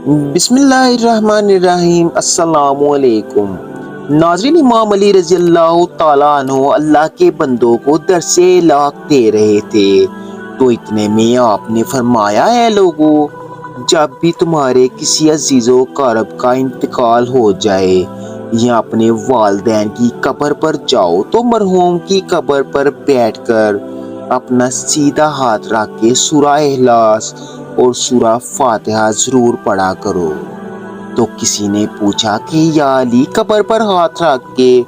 بسم اللہ الرحمن الرحیم۔ السلام علیکم ناظرین، امام علی رضی اللہ تعالیٰ عنہ اللہ کے بندوں کو درس لاق دے رہے تھے تو اتنے میں آپ نے فرمایا، اے لوگو، جب بھی تمہارے کسی عزیز و قریب کا انتقال ہو جائے یا اپنے والدین کی قبر پر جاؤ تو مرحوم کی قبر پر بیٹھ کر اپنا سیدھا ہاتھ رکھ کے سورہ اخلاص اور سورہ فاتحہ ضرور پڑھا کرو۔ تو کسی نے پوچھا کہ یا علی، قبر پر ہاتھ رکھ کے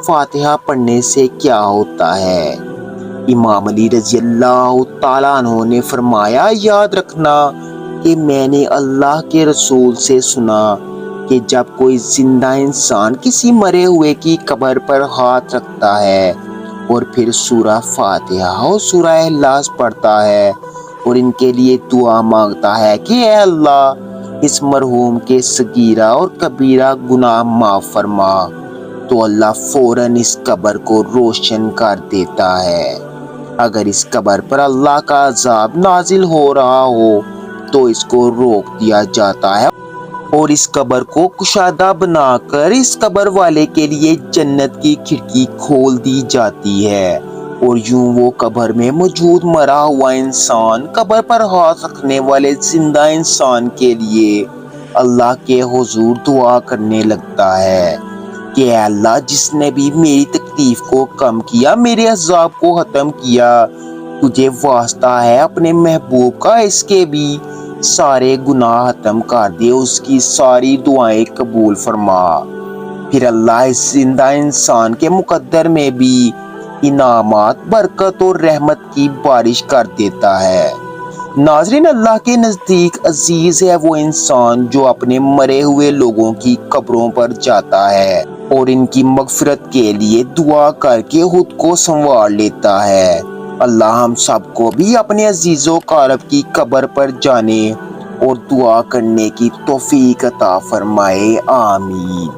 فاتحہ پڑھنے سے کیا ہوتا ہے؟ امام علی رضی اللہ تعالیٰ عنہ نے فرمایا، یاد رکھنا کہ میں نے اللہ کے رسول سے سنا کہ جب کوئی زندہ انسان کسی مرے ہوئے کی قبر پر ہاتھ رکھتا ہے اور پھر سورہ فاتحہ اور سورہ اخلاص پڑھتا ہے اور ان کے لیے دعا مانگتا ہے کہ اے اللہ اس مرحوم کے صغیرہ اور کبیرہ گناہ معاف فرما، تو اللہ فوراً اس قبر کو روشن کر دیتا ہے۔ اگر اس قبر پر اللہ کا عذاب نازل ہو رہا ہو تو اس کو روک دیا جاتا ہے اور اس قبر کو کشادہ بنا کر اس قبر والے کے لیے جنت کی کھڑکی کھول دی جاتی ہے، اور یوں وہ قبر میں موجود مرا ہوا انسان قبر پر ہاتھ رکھنے والے زندہ انسان کے لیے اللہ کے حضور دعا کرنے لگتا ہے کہ اے اللہ، جس نے بھی میری تکلیف کو کم کیا، میرے عذاب کو ختم کیا، تجھے واسطہ ہے اپنے محبوب کا اس کے بھی سارے گناہ ختم کر دے، اس کی ساری دعائیں قبول فرما۔ پھر اللہ اس زندہ انسان کے مقدر میں بھی انعامات، برکت اور رحمت کی بارش کر دیتا ہے۔ ناظرین، اللہ کے نزدیک عزیز ہے وہ انسان جو اپنے مرے ہوئے لوگوں کی قبروں پر جاتا ہے اور ان کی مغفرت کے لیے دعا کر کے خود کو سنوار لیتا ہے۔ اللہ ہم سب کو بھی اپنے عزیز و قریب کی قبر پر جانے اور دعا کرنے کی توفیق عطا فرمائے، آمین۔